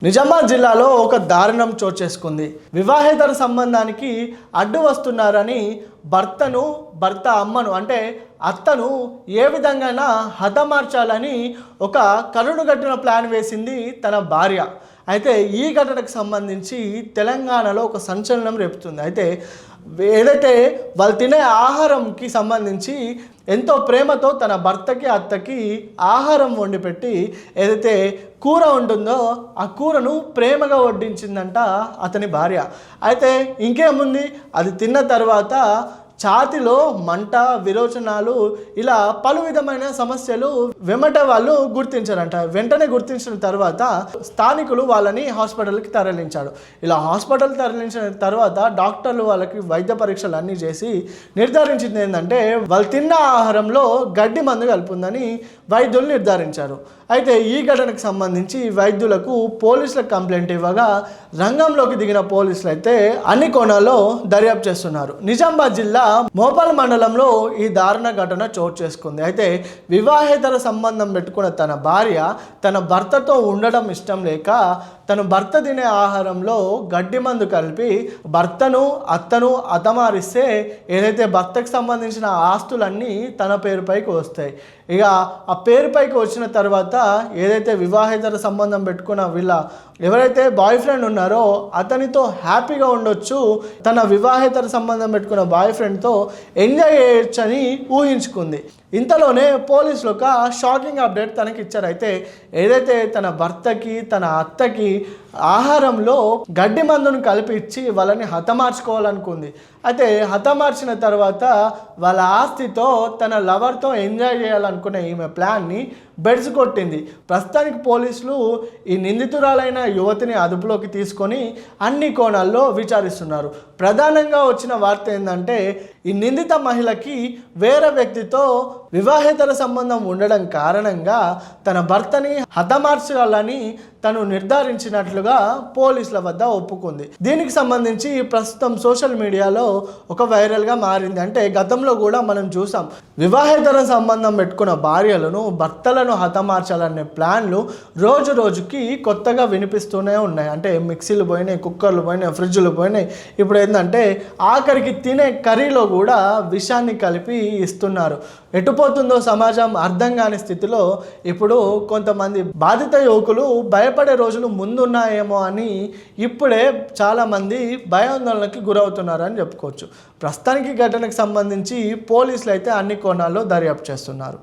నిజామాబాద్ జిల్లాలో ఒక దారుణం చోటు చేసుకుంది. వివాహేతర సంబంధానికి అడ్డు వస్తున్నారని భర్త అమ్మను అంటే అత్తను ఏ విధంగా హతమార్చాలని ఒక కరుడుగట్టిన ప్లాన్ వేసింది తన భార్య. అయితే ఈ ఘటనకు సంబంధించి తెలంగాణలో ఒక సంచలనం రేపుతుంది. అయితే ఏదైతే వాళ్ళు తినే ఆహారంకి సంబంధించి ఎంతో ప్రేమతో తన భర్తకి అత్తకి ఆహారం వండి పెట్టి ఏదైతే కూర ఉంటుందో ఆ కూరను ప్రేమగా వడ్డించిందంట అతని భార్య. అయితే ఇంకేముంది, అది తిన్న తర్వాత ఛాతిలో మంట, విరోచనాలు, ఇలా పలు విధమైన సమస్యలు వాళ్ళు గుర్తించారంట. వెంటనే గుర్తించిన తర్వాత స్థానికులు వాళ్ళని హాస్పిటల్కి తరలించారు. ఇలా హాస్పిటల్ తరలించిన తర్వాత డాక్టర్లు వాళ్ళకి వైద్య పరీక్షలు అన్నీ చేసి నిర్ధారించింది ఏంటంటే వాళ్ళు తిన్న ఆహారంలో గడ్డి మందు కలుపుందని వైద్యులు నిర్ధారించారు. అయితే ఈ ఘటనకు సంబంధించి వైద్యులకు పోలీసులకు కంప్లైంట్ ఇవ్వగా రంగంలోకి దిగిన పోలీసులు అయితే అన్ని కోణాల్లో దర్యాప్తు చేస్తున్నారు. నిజామాబాద్ జిల్లా మోపాల్ మండలంలో ఈ దారుణ ఘటన చోటు చేసుకుంది. అయితే వివాహేతర సంబంధం పెట్టుకున్న తన భార్య తన భర్తతో ఉండడం ఇష్టం లేక తను భర్త తినే ఆహారంలో గడ్డి మందు కలిపి భర్తను అత్తను హతమారిస్తే ఏదైతే భర్తకు సంబంధించిన ఆస్తులన్నీ తన పేరుపైకి వస్తాయి. ఇక ఆ పేరుపైకి వచ్చిన తర్వాత ఏదైతే వివాహేతర సంబంధం పెట్టుకున్న వీళ్ళ ఎవరైతే బాయ్ ఫ్రెండ్ ఉన్నారో అతనితో హ్యాపీగా ఉండొచ్చు, తన వివాహేతర సంబంధం పెట్టుకున్న బాయ్ ఫ్రెండ్తో ఎంజాయ్ చేయొచ్చని ఊహించుకుంది. ఇంతలోనే పోలీసులు ఒక షాకింగ్ అప్డేట్ తనకి ఇచ్చారు. అయితే ఏదైతే తన భర్తకి తన అత్తకి ఆహారంలో గడ్డి మందును కలిపి ఇచ్చి వాళ్ళని హతమార్చుకోవాలనుకుంది. అయితే హతమార్చిన తర్వాత వాళ్ళ ఆస్తితో తన లవర్తో ఎంజాయ్ చేయాలనుకునే ఈమె ప్లాన్ని బెడ్స్ కొట్టింది. ప్రస్తుతానికి పోలీసులు ఈ నిందితురాలైన యువతిని అదుపులోకి తీసుకొని అన్ని కోణాల్లో విచారిస్తున్నారు. ప్రధానంగా వచ్చిన వార్త ఏంటంటే ఈ నిందిత మహిళకి వేరే వ్యక్తితో వివాహేతర సంబంధం ఉండడం కారణంగా తన భర్తని హతమార్చాలని తను నిర్ధారించినట్లుగా పోలీసుల వద్ద ఒప్పుకుంది. దీనికి సంబంధించి ప్రస్తుతం సోషల్ మీడియాలో ఒక వైరల్గా మారింది. అంటే గతంలో కూడా మనం చూసాం, వివాహేతర సంబంధం పెట్టుకున్న భార్యలను భర్తలను హతమార్చాలనే ప్లాన్లు రోజు రోజుకి కొత్తగా వినిపిస్తూనే ఉన్నాయి. అంటే మిక్సీలు పోయినాయి, కుక్కర్లు పోయినాయి, ఫ్రిడ్జ్లు పోయినాయి. ఇప్పుడు ఏంటంటే ఆఖరికి తినే కర్రీలో కూడా విషాన్ని కలిపి ఇస్తున్నారు. ఎటుపోతుందో సమాజం అర్థం కాని స్థితిలో ఇప్పుడు కొంతమంది బాధిత యువకులు భయపడే రోజులు ముందున్నాయేమో అని ఇప్పుడే చాలామంది భయాందోళనకి గురవుతున్నారని చెప్పుకోవచ్చు. ప్రస్తుతానికి ఘటనకు సంబంధించి పోలీసులు అయితే అన్ని కోణాల్లో దర్యాప్తు చేస్తున్నారు.